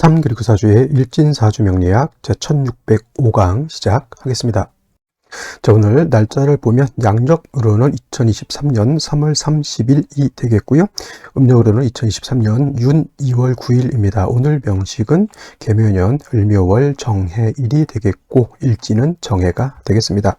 3 그리고 4주의 일진사주 명리학 제1605강 시작하겠습니다. 자, 오늘 날짜를 보면 양력으로는 2023년 3월 30일이 되겠고요. 음력으로는 2023년 윤 2월 9일입니다. 오늘 명식은 계묘년 을묘월 정해일이 되겠고 일진은 정해가 되겠습니다.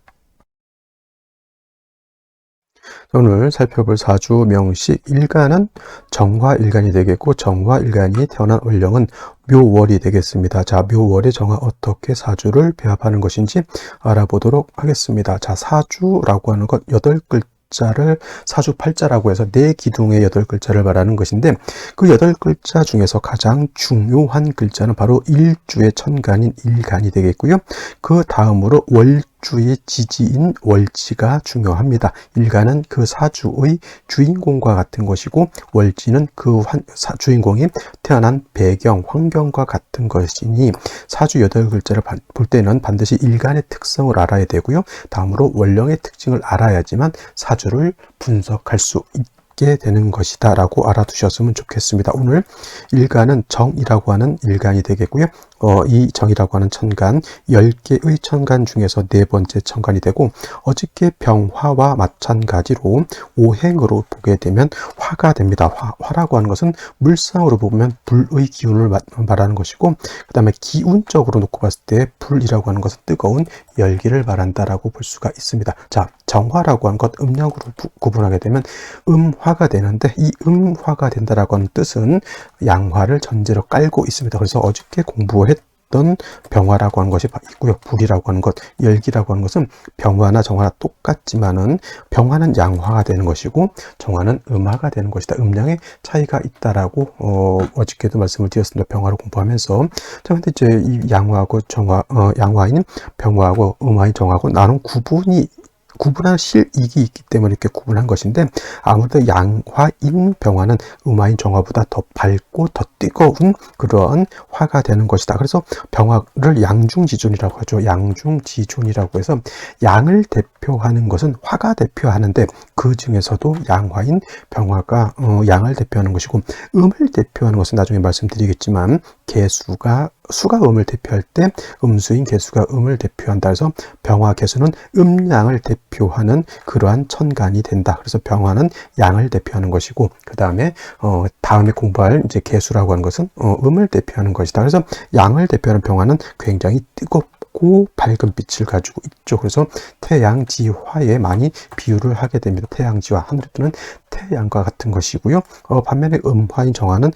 오늘 살펴볼 사주 명식 일간은 정화일간이 되겠고 정화일간이 태어난 월령은 묘월이 되겠습니다. 자, 묘월의 정화 어떻게 사주를 배합하는 것인지 알아보도록 하겠습니다. 자, 사주라고 하는 것 8글자를 사주팔자라고 해서 네 기둥의 8글자를 말하는 것인데 그 8글자 중에서 가장 중요한 글자는 바로 일주의 천간인 일간이 되겠고요. 그 다음으로 월주의 지지인 월지가 중요합니다. 일간은 그 사주의 주인공과 같은 것이고 월지는 그 주인공이 태어난 배경, 환경과 같은 것이니 사주 8글자를 볼 때는 반드시 일간의 특성을 알아야 되고요. 다음으로 월령의 특징을 알아야지만 사주를 분석할 수 있게 되는 것이다 라고 알아두셨으면 좋겠습니다. 오늘 일간은 정이라고 하는 일간이 되겠고요. 이 정이라고 하는 천간 10개의 천간 중에서 네 번째 천간이 되고 어저께 병화와 마찬가지로 오행으로 보게 되면 화가 됩니다. 화라고 하는 것은 물상으로 보면 불의 기운을 말하는 것이고 그 다음에 기운적으로 놓고 봤을 때 불이라고 하는 것은 뜨거운 열기를 말한다라고 볼 수가 있습니다. 자, 정화라고 하는 것 음력으로 구분하게 되면 음화가 되는데 이 음화가 된다라고 하는 뜻은 양화를 전제로 깔고 있습니다. 그래서 어저께 공부했던 병화라고 하는 것이 있고요. 불이라고 하는 것, 열기라고 하는 것은 병화나 정화나 똑같지만은 병화는 양화가 되는 것이고 정화는 음화가 되는 것이다. 음량의 차이가 있다라고 어저께도 말씀을 드렸습니다. 병화를 공부하면서. 자, 근데 이제 이 양화하고 양화인 병화하고 음화인 정화하고 나는 구분할 실익이 있기 때문에 이렇게 구분한 것인데 아무래도 양화인 병화는 음화인 정화보다 더 밝고 더 뜨거운 그런 화가 되는 것이다. 그래서 병화를 양중지존이라고 하죠. 양중지존이라고 해서 양을 대표하는 것은 화가 대표하는데 그 중에서도 양화인 병화가 양을 대표하는 것이고 음을 대표하는 것은 나중에 말씀드리겠지만 수가 음을 대표할 때 음수인 개수가 음을 대표한다 해서 병화 개수는 음양을 대표하는 그러한 천간이 된다. 그래서 병화는 양을 대표하는 것이고 그 다음에 다음에 공부할 이제 개수라고 하는 것은 음을 대표하는 것이다. 그래서 양을 대표하는 병화는 굉장히 뜨겁고 밝은 빛을 가지고 있죠. 그래서 태양지화에 많이 비유를 하게 됩니다. 태양지화, 하늘에 뜨는 태양과 같은 것이고요. 반면에 음화인 정화는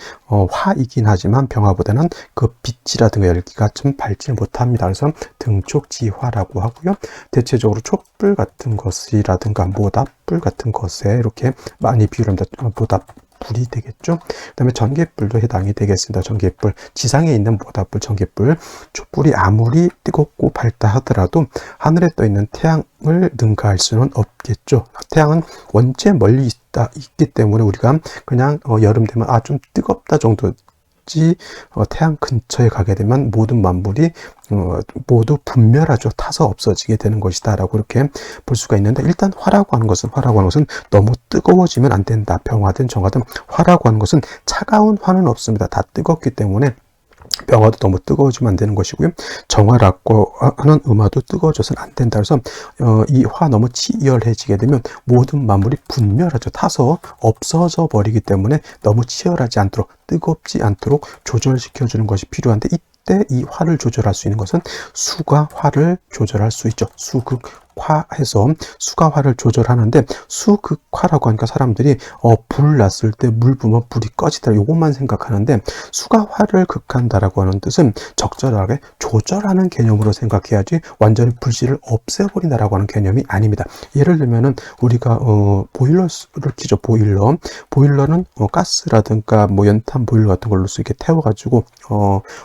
화이긴 하지만 병화보다는 그 빛이라든가 열기가 좀 밝지 못합니다. 그래서 등촉지화라고 하고요. 대체적으로 촛불 같은 것이라든가 모닥불 같은 것에 이렇게 많이 비유를 합니다. 불이 되겠죠. 그 다음에 전개불도 해당이 되겠습니다. 전개불, 지상에 있는 모닥불, 전개불, 촛불이 아무리 뜨겁고 밝다 하더라도 하늘에 떠 있는 태양을 능가할 수는 없겠죠. 태양은 원체 멀리 있기 때문에 우리가 그냥 여름 되면 좀 뜨겁다 정도 태양 근처에 가게 되면 모든 만물이 모두 분멸하죠. 타서 없어지게 되는 것이다 라고 이렇게 볼 수가 있는데 일단 화라고 하는 것은 너무 뜨거워지면 안 된다. 병화든 정화든 화라고 하는 것은 차가운 화는 없습니다. 다 뜨겁기 때문에 병화도 너무 뜨거워지면 안 되는 것이고요. 정화라고 하는 음화도 뜨거워져서는 안 된다. 그래서 이 화 너무 치열해지게 되면 모든 만물이 분멸하죠. 타서 없어져 버리기 때문에 너무 치열하지 않도록 뜨겁지 않도록 조절시켜주는 것이 필요한데 이때 이 화를 조절할 수 있는 것은 수가 화를 조절할 수 있죠. 수극화해서 수가 화를 조절하는데 수극화라고 하니까 사람들이 불 났을 때 물 부으면 불이 꺼지더라 이것만 생각하는데 수가 화를 극한다라고 하는 뜻은 적절하게 조절하는 개념으로 생각해야지 완전히 불씨를 없애버린다라고 하는 개념이 아닙니다. 예를 들면은 우리가 보일러를 켜죠. 보일러는 가스라든가 뭐 연탄 보일러 같은 걸로 이렇게 태워가지고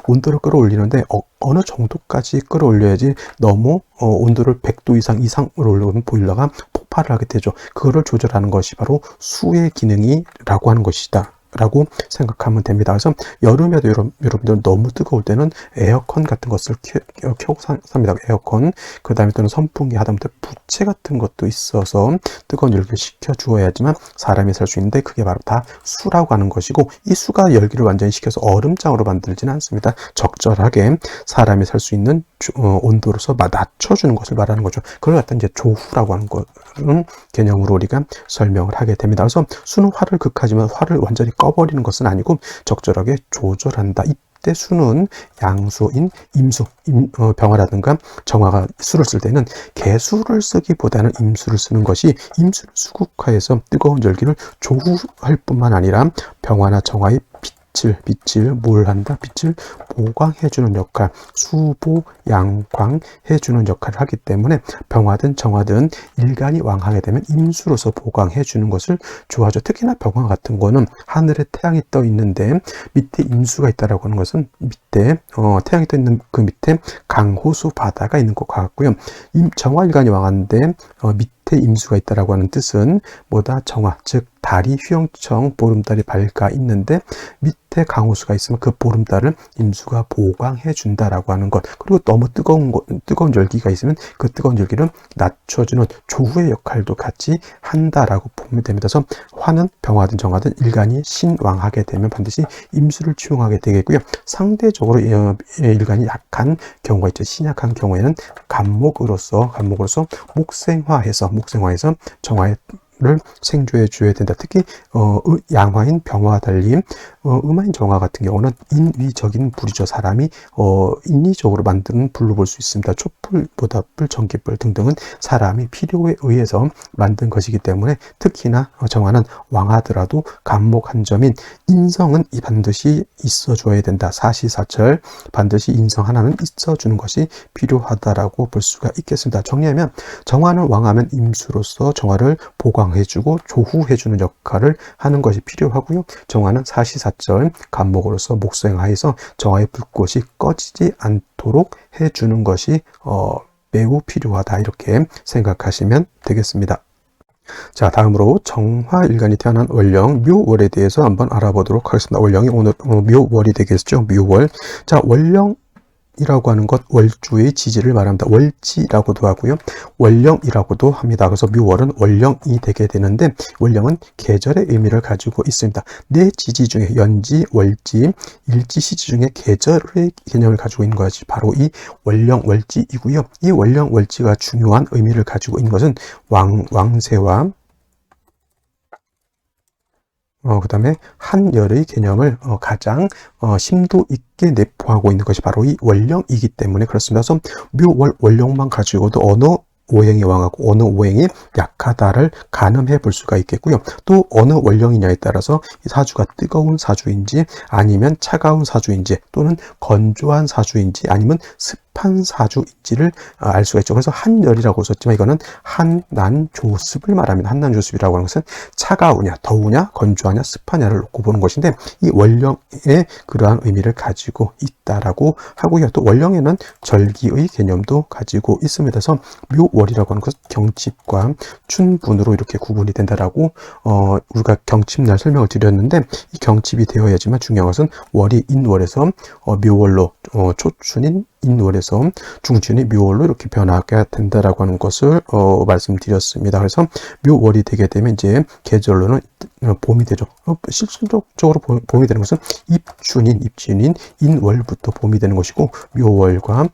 온도를 끌어올리는데 어느 정도까지 끌어올려야지 너무 온도를 100도 이상으로 올려면 보일러가 폭발을 하게 되죠. 그거를 조절하는 것이 바로 수의 기능이라고 하는 것이다. 라고 생각하면 됩니다. 그래서 여름에도 여러분들 너무 뜨거울 때는 에어컨 같은 것을 켜고 삽니다. 에어컨. 그 다음에 또는 선풍기 하다못해 부채 같은 것도 있어서 뜨거운 열기를 식혀 주어야지만 사람이 살 수 있는데, 그게 바로 다 수라고 하는 것이고, 이 수가 열기를 완전히 식혀서 얼음장으로 만들지는 않습니다. 적절하게 사람이 살 수 있는 온도로서 낮춰주는 것을 말하는 거죠. 그걸 갖다 이제 조후라고 하는 그런 개념으로 우리가 설명을 하게 됩니다. 그래서 수는 화를 극하지만 화를 완전히 꺼버리는 것은 아니고 적절하게 조절한다. 이때 수는 양수인 임수, 병화라든가 정화가 수를 쓸 때는 개수를 쓰기보다는 임수를 쓰는 것이, 임수를 수국화해서 뜨거운 열기를 조후할 뿐만 아니라 병화나 정화의 빛을 뭘 한다? 빛을 보강해주는 역할, 수보, 양광 해주는 역할을 하기 때문에 병화든 정화든 일간이 왕하게 되면 임수로서 보강해주는 것을 좋아하죠. 특히나 병화 같은 거는 하늘에 태양이 떠 있는데 밑에 임수가 있다라고 하는 것은 밑에 태양이 떠 있는 그 밑에 강호수 바다가 있는 것과 같고요. 정화 일간이 왕한데 밑에 임수가 있다라고 하는 뜻은 뭐다? 정화, 즉 달이 휘영청 보름달이 밝아 있는데 밑에 강호수가 있으면 그 보름달을 임수가 보강해 준다라고 하는 것. 그리고 너무 뜨거운 열기가 있으면 그 뜨거운 열기를 낮춰주는 조후의 역할도 같이 한다라고 보면 됩니다. 그래서 화는 병화든 정화든 일간이 신왕하게 되면 반드시 임수를 취용하게 되겠고요. 상대적으로 일간이 약한 경우가 있죠. 신약한 경우에는 간목으로서 목생화해서 정화를 생조해 줘야 된다. 특히 양화인 병화와 달리 음화인 정화 같은 경우는 인위적인 불이죠. 사람이 인위적으로 만드는 불로 볼 수 있습니다. 촛불, 모닥불, 전기불 등등은 사람이 필요에 의해서 만든 것이기 때문에 특히나 정화는 왕하더라도 간목 한 점인 인성은 반드시 있어줘야 된다. 사시사철 반드시 인성 하나는 있어주는 것이 필요하다라고 볼 수가 있겠습니다. 정리하면 정화는 왕하면 임수로서 정화를 보강해주고 조후해주는 역할을 하는 것이 필요하고요. 정화는 사시사철 간목으로서 목생화해서 정화의 불꽃이 꺼지지 않도록 해주는 것이 매우 필요하다. 이렇게 생각하시면 되겠습니다. 자, 다음으로 정화일간이 태어난 월령 묘월에 대해서 한번 알아보도록 하겠습니다. 월령이 오늘 묘월이 되겠죠. 묘월. 자, 월령 이라고 하는 것, 월주의 지지를 말합니다. 월지라고도 하고요. 월령이라고도 합니다. 그래서 묘월은 월령이 되게 되는데, 월령은 계절의 의미를 가지고 있습니다. 네 지지 중에 연지, 월지, 일지, 시지 중에 계절의 개념을 가지고 있는 것이 바로 이 월령, 월지이고요. 이 월령, 월지가 중요한 의미를 가지고 있는 것은 왕세와 그 다음에 한열의 개념을 가장 심도 있게 내포하고 있는 것이 바로 이 월령이기 때문에 그렇습니다. 그래서 묘월 월령만 가지고도 어느 오행이 왕하고 어느 오행이 약하다를 가늠해 볼 수가 있겠고요. 또 어느 월령이냐에 따라서 이 사주가 뜨거운 사주인지 아니면 차가운 사주인지 또는 건조한 사주인지 아니면 습한 사주인지를 알 수가 있죠. 그래서 한열이라고 썼지만 이거는 한난조습을 말합니다. 한난조습이라고 하는 것은 차가우냐, 더우냐, 건조하냐, 습하냐를 놓고 보는 것인데 이 월령에 그러한 의미를 가지고 있다라고 하고요. 또 월령에는 절기의 개념도 가지고 있습니다. 그래서 묘월이라고 하는 것은 경칩과 춘분으로 이렇게 구분이 된다라고 우리가 경칩날 설명을 드렸는데 이 경칩이 되어야지만 중요한 것은 월이 인월에서 묘월로 초춘인 인월에서 중춘이 묘월로 이렇게 변하게 된다라고 하는 것을 말씀드렸습니다. 그래서 묘월이 되게 되면 이제 계절로는 봄이 되죠. 실질적으로 봄이 되는 것은 입춘인 인월부터 봄이 되는 것이고 묘월과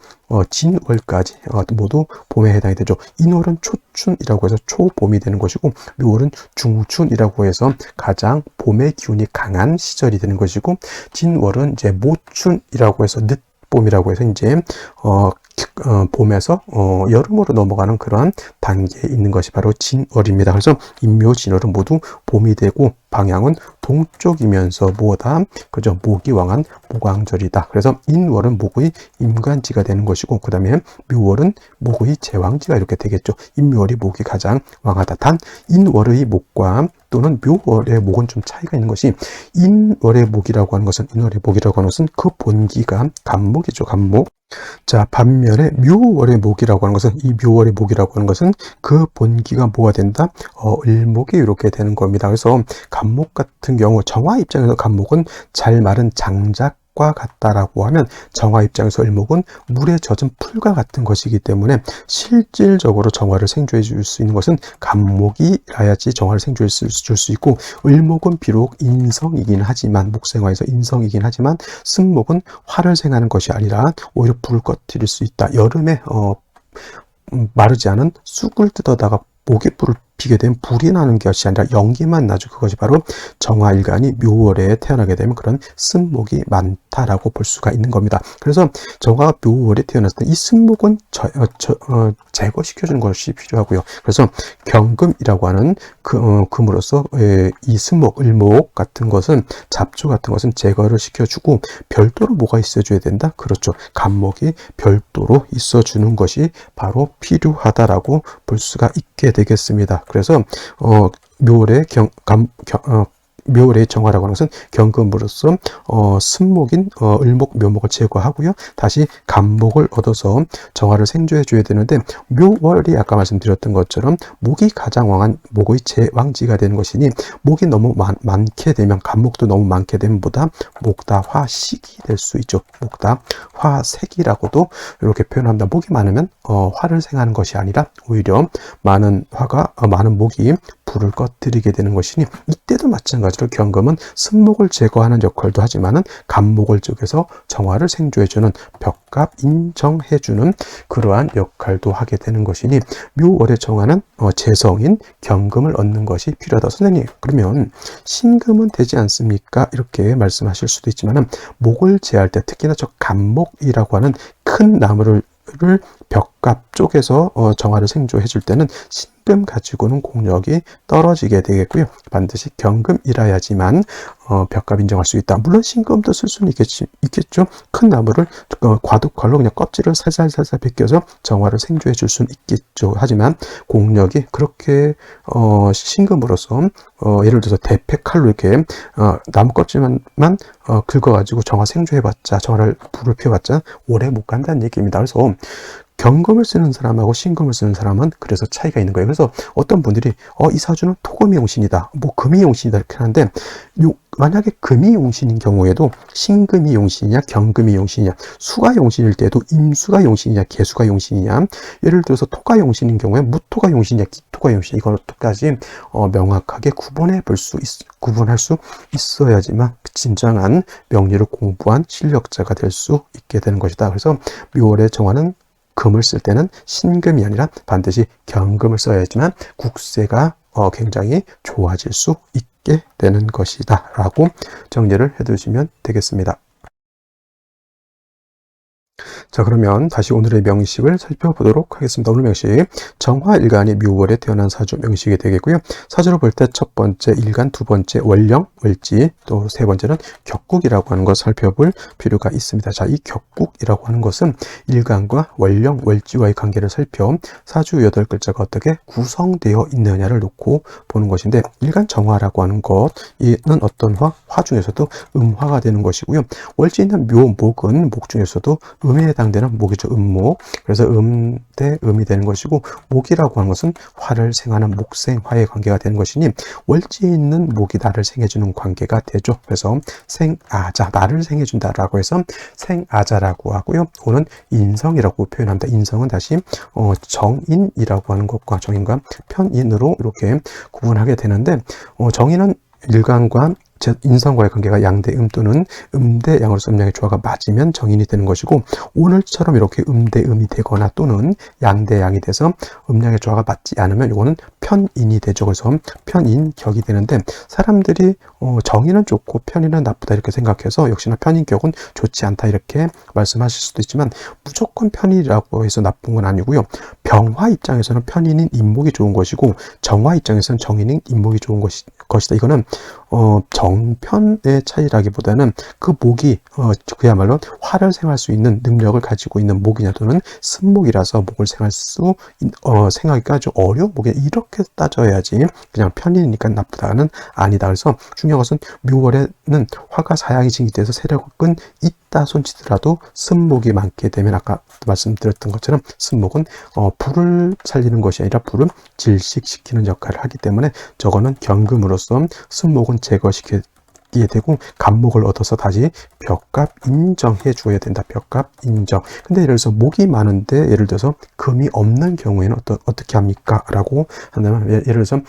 진월까지 모두 봄에 해당이 되죠. 인월은 초춘이라고 해서 초봄이 되는 것이고 묘월은 중춘이라고 해서 가장 봄의 기운이 강한 시절이 되는 것이고 진월은 이제 모춘이라고 해서 늦봄이라고 해서 이제 봄에서 여름으로 넘어가는 그러한 단계에 있는 것이 바로 진월입니다. 그래서 인묘 진월은 모두 봄이 되고 방향은 동쪽이면서 뭐다? 그죠? 목이 왕한 목왕절이다. 그래서 인월은 목의 임간지가 되는 것이고 그 다음에 묘월은 목의 제왕지가 이렇게 되겠죠. 인묘월이 목이 가장 왕하다. 단 인월의 목과 또는 묘월의 목은 좀 차이가 있는 것이 인월의 목이라고 하는 것은 그 본기가 간목이죠. 간목. 자, 반면에 묘월의 목이라고 하는 것은 이 묘월의 목이라고 하는 것은 그 본기가 뭐가 된다? 을목이 이렇게 되는 겁니다. 그래서 간목 같은 경우 정화 입장에서 간목은 잘 마른 장작과 같다라고 하면 정화 입장에서 을목은 물에 젖은 풀과 같은 것이기 때문에 실질적으로 정화를 생조해 줄 수 있는 것은 간목이라야지 정화를 생조해 줄 수 있고, 을목은 비록 인성이긴 하지만 목생화에서 인성이긴 하지만 승목은 화를 생하는 것이 아니라 오히려 불을 꺼뜨릴 수 있다. 여름에 마르지 않은 쑥을 뜯어다가 목에 불을 피게 되면 불이 나는 것이 아니라 연기만 나죠. 그것이 바로 정화일간이 묘월에 태어나게 되면 그런 쓴목이 많다라고 볼 수가 있는 겁니다. 그래서 정화가 묘월에 태어났을 때 이 쓴목은 제거시켜주는 것이 필요하고요. 그래서 경금이라고 하는 금으로서 이 쓴목, 을목 같은 것은, 잡초 같은 것은 제거를 시켜주고, 별도로 뭐가 있어줘야 된다? 그렇죠. 간목이 별도로 있어주는 것이 바로 필요하다라고 볼 수가 있게 되겠습니다. 그래서 묘월의 정화라고 하는 것은 경금으로서 쓴목인 을목, 묘목을 제거하고요. 다시 간목을 얻어서 정화를 생조해 줘야 되는데, 묘월이 아까 말씀드렸던 것처럼 목이 가장 왕한 목의 제왕지가 되는 것이니, 목이 너무 많게 되면, 간목도 너무 많게 되면 목다화식이 될 수 있죠. 목다화색이라고도 이렇게 표현합니다. 목이 많으면 화를 생하는 것이 아니라 오히려 많은 목이 불을 꺼뜨리게 되는 것이니, 이때도 마찬가지로 경금은 쓴목을 제거하는 역할도 하지만은 간목을 쪽에서 정화를 생조해주는, 벽갑 인정해주는 그러한 역할도 하게 되는 것이니, 묘월의 정화는 재성인 경금을 얻는 것이 필요하다. 선생님, 그러면 신금은 되지 않습니까? 이렇게 말씀하실 수도 있지만은, 목을 제할 때 특히나 저 간목이라고 하는 큰 나무를 벽갑 쪽에서 정화를 생조해 줄 때는 신금 가지고는 공력이 떨어지게 되겠고요. 반드시 경금이라야지만 벽갑 인정할 수 있다. 물론 신금도 쓸 수는 있겠죠. 큰 나무를 과도칼로 그냥 껍질을 살살살살 벗겨서 정화를 생조해 줄 수는 있겠죠. 하지만 공력이 그렇게 신금으로서 예를 들어서 대패칼로 이렇게 나무 껍질만 긁어가지고 정화 생조해봤자, 정화를 불을 피워봤자 오래 못 간다는 얘기입니다. 그래서 경금을 쓰는 사람하고 신금을 쓰는 사람은 그래서 차이가 있는 거예요. 그래서 어떤 분들이 이 사주는 토금이 용신이다, 금이 용신이다 이렇게 하는데, 만약에 금이 용신인 경우에도 신금이 용신이냐 경금이 용신이냐, 수가 용신일 때도 임수가 용신이냐 개수가 용신이냐, 예를 들어서 토가 용신인 경우에 무토가 용신이냐 기토가 용신이냐, 이것까지 명확하게 구분할 수 있어야지만 진정한 명리를 공부한 실력자가 될 수 있게 되는 것이다. 그래서 묘월의 정화는 금을 쓸 때는 신금이 아니라 반드시 경금을 써야지만 국세가 굉장히 좋아질 수 있게 되는 것이다 라고 정리를 해 두시면 되겠습니다. 자, 그러면 다시 오늘의 명식을 살펴보도록 하겠습니다. 오늘 명식, 정화일간이 묘월에 태어난 사주 명식이 되겠고요. 사주로 볼 때 첫 번째 일간, 두 번째 월령, 월지, 또 세 번째는 격국이라고 하는 것을 살펴볼 필요가 있습니다. 자, 이 격국이라고 하는 것은 일간과 월령, 월지와의 관계를 살펴 사주 8글자가 어떻게 구성되어 있느냐를 놓고 보는 것인데, 일간 정화라고 하는 것은 어떤 화 중에서도 음화가 되는 것이고요. 월지 있는 묘목은 목 중에서도 음에 해당되는 목이죠. 음목. 그래서 대 음이 되는 것이고, 목이라고 하는 것은 화를 생하는 목생화의 관계가 되는 것이니, 월지에 있는 목이 나를 생해주는 관계가 되죠. 그래서 생아자, 나를 생해준다라고 해서 생아자라고 하고요. 오는 인성이라고 표현합니다. 인성은 다시 정인이라고 하는 것과 정인과 편인으로 이렇게 구분하게 되는데, 정인은 일간과 인성과의 관계가 양대음 또는 음대양으로서 음양의 조화가 맞으면 정인이 되는 것이고, 오늘처럼 이렇게 음대음이 되거나 또는 양대양이 돼서 음양의 조화가 맞지 않으면 이거는 편인이 되죠. 그래서 편인격이 되는데, 사람들이 정인은 좋고 편인은 나쁘다 이렇게 생각해서 역시나 편인격은 좋지 않다 이렇게 말씀하실 수도 있지만, 무조건 편인이라고 해서 나쁜 건 아니고요. 병화 입장에서는 편인인 인목이 좋은 것이고, 정화 입장에서는 정인인 인목이 좋은 것이다. 이거는 정편의 차이라기보다는 그 목이 그야말로 화를 생할 수 있는 능력을 가지고 있는 목이냐 또는 쓴목이라서 목을 생하기가 좀 어려운 목이, 이렇게 따져야지 그냥 편인이니까 나쁘다는 아니다. 그래서 중요한 것은 묘월에는 화가 사양이 징기돼서 세력은 있다 있다 손치더라도 습목이 많게 되면 아까 말씀드렸던 것처럼 습목은 불을 살리는 것이 아니라 불은 질식시키는 역할을 하기 때문에 저거는 경금으로서 습목은 제거시키게 되고 간목을 얻어서 다시 벽값 인정해 줘야 된다. 벽값 인정. 근데 예를 들어서 목이 많은데 예를 들어서 금이 없는 경우에는 어떻게 합니까? 라고 한다면 예를 들어서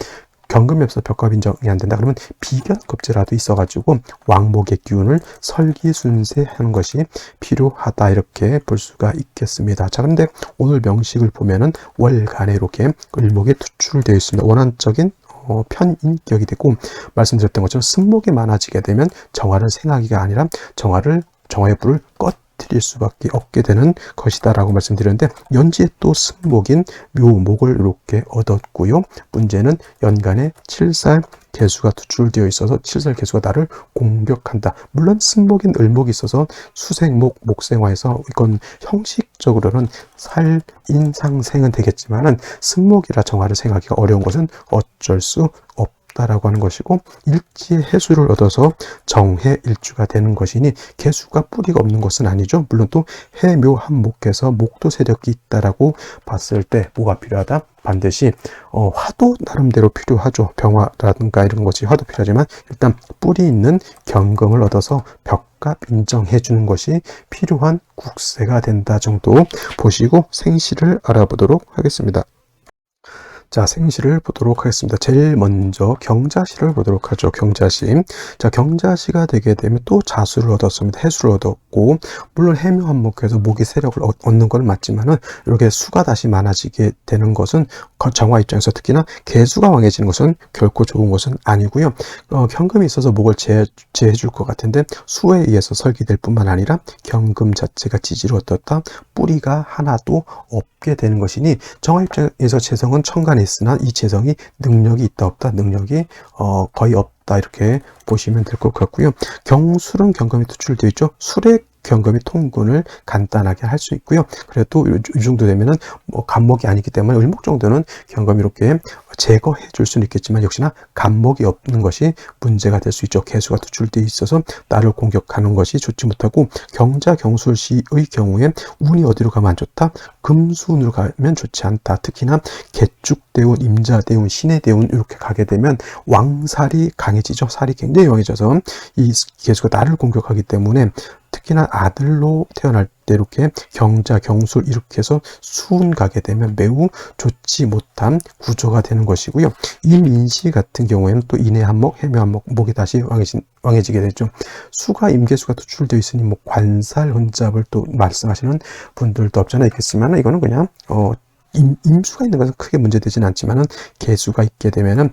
경금이 없어 벽값 인정이 안 된다. 그러면 비견급제라도 있어가지고 왕목의 기운을 설기순세하는 것이 필요하다. 이렇게 볼 수가 있겠습니다. 자, 그런데 오늘 명식을 보면은 월간에 이렇게 을목이 투출되어 있습니다. 원한적인 편인격이 되고 말씀드렸던 것처럼 습목이 많아지게 되면 정화를 생하기가 아니라 정화의 불을 꺼뜨릴 수밖에 없게 되는 것이다 라고 말씀드렸는데 연지에 또 습목인 묘목을 이렇게 얻었고요. 문제는 연간에 7살 개수가 투출되어 있어서 7살 개수가 나를 공격한다. 물론 습목인 을목이 있어서 수생목, 목생화에서 이건 형식적으로는 살인상생은 되겠지만은 습목이라 정화를 생하기가 어려운 것은 어쩔 수 없다라고 하는 것이고 일지의 해수를 얻어서 정해일주가 되는 것이니 개수가 뿌리가 없는 것은 아니죠. 물론 또 해묘한목에서 목도 세력이 있다라고 봤을 때 뭐가 필요하다? 반드시 화도 나름대로 필요하죠. 병화라든가 이런 것이 화도 필요하지만 일단 뿌리 있는 경금을 얻어서 벽값 인정해 주는 것이 필요한 국세가 된다 정도 보시고 생시를 알아보도록 하겠습니다. 자, 생시를 보도록 하겠습니다. 제일 먼저 경자시를 보도록 하죠. 경자시. 자, 경자시가 되게 되면 또 자수를 얻었습니다. 해수를 얻었고, 물론 해묘한목에서 목이 세력을 얻는 건 맞지만은, 이렇게 수가 다시 많아지게 되는 것은 정화 입장에서 특히나 개수가 왕해지는 것은 결코 좋은 것은 아니고요. 경금이 있어서 목을 제해 줄 것 같은데, 수에 의해서 설기될 뿐만 아니라 경금 자체가 지지를 얻었다. 뿌리가 하나도 없게 되는 것이니, 정화 입장에서 재성은 천간에 있으나 이 재성이 능력이 있다 없다, 능력이 거의 없다 이렇게 보시면 될 것 같고요. 경술은 경금이 투출되어 있죠. 술의 경금이 통근을 간단하게 할 수 있고요. 그래도 이 정도 되면은 간목이 아니기 때문에 을목 정도는 경금이 이렇게 제거해 줄 수는 있겠지만 역시나 간목이 없는 것이 문제가 될 수 있죠. 개수가 투출되어 있어서 나를 공격하는 것이 좋지 못하고 경자 경술시의 경우에 운이 어디로 가면 안 좋다? 금수운으로 가면 좋지 않다. 특히나 개축대운, 임자대운, 신해대운 이렇게 가게 되면 왕살이 강해지죠. 살이 굉장히 강해져서 이 개수가 나를 공격하기 때문에 특히나 아들로 태어날 때 이렇게 경자, 경술 이렇게 해서 수운 가게 되면 매우 좋지 못한 구조가 되는 것이고요. 임인시 같은 경우에는 또 인해한목, 해묘한목, 목이 다시 왕해지게 되죠. 수가 임계수가 투출되어 있으니 뭐 관살 혼잡을 또 말씀하시는 분들도 없잖아 있겠지만 이거는 그냥 임수가 있는 것은 크게 문제되지는 않지만은 개수가 있게 되면은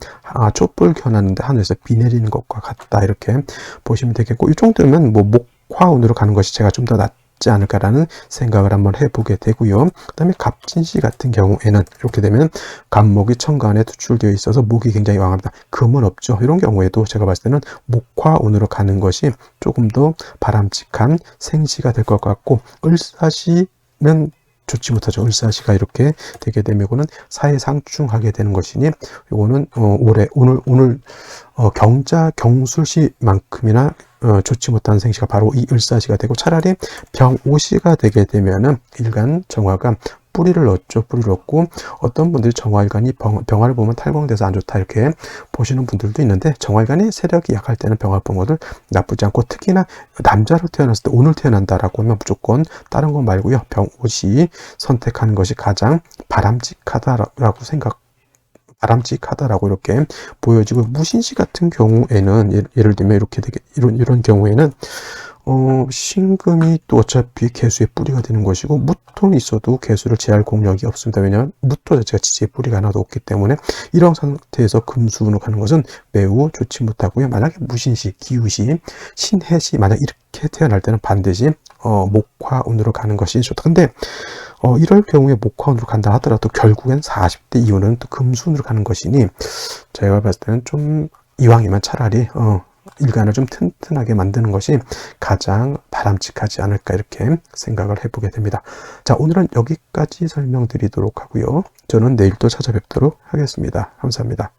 촛불 켜놨는데 하늘에서 비 내리는 것과 같다 이렇게 보시면 되겠고 이 정도면 뭐 목화운으로 가는 것이 제가 좀 더 낫지 않을까라는 생각을 한번 해보게 되고요. 그 다음에 갑진시 같은 경우에는 이렇게 되면 간목이 천간에 투출되어 있어서 목이 굉장히 왕합니다. 금은 없죠. 이런 경우에도 제가 봤을 때는 목화운으로 가는 것이 조금 더 바람직한 생시가 될 것 같고 을사시면 좋지 못하죠. 을사시가 이렇게 되게 되면 이거는 사해상충하게 되는 것이니 이거는 오늘 경자 경술시만큼이나 좋지 못한 생시가 바로 이 을사시가 되고 차라리 병오시가 되게 되면은 일간 정화가 뿌리를 얻죠. 뿌리를 얻고 어떤 분들이 정화일간이 병화를 보면 탈광돼서 안 좋다 이렇게 보시는 분들도 있는데 정화일간이 세력이 약할 때는 병화 본 것들 나쁘지 않고 특히나 남자로 태어났을 때 오늘 태어난다라고 하면 무조건 다른 거 말고요. 병오시 선택하는 것이 가장 바람직하다라고 이렇게 보여지고 무신시 같은 경우에는 예를 들면 이렇게 되게 이런 경우에는 신금이 또 어차피 개수의 뿌리가 되는 것이고 무토는 있어도 개수를 제할 공력이 없습니다. 왜냐하면 무토 자체가 지지의 뿌리가 하나도 없기 때문에 이런 상태에서 금수운으로 가는 것은 매우 좋지 못하고요. 만약에 무신시, 기우시, 신해시 만약 이렇게 태어날 때는 반드시 목화운으로 가는 것이 좋다. 근데 이럴 경우에 목화운으로 간다 하더라도 결국엔 40대 이후는 또 금수운으로 가는 것이니 제가 봤을 때는 좀 이왕이면 차라리 일간을 좀 튼튼하게 만드는 것이 가장 바람직하지 않을까 이렇게 생각을 해보게 됩니다. 자, 오늘은 여기까지 설명드리도록 하고요. 저는 내일 또 찾아뵙도록 하겠습니다. 감사합니다.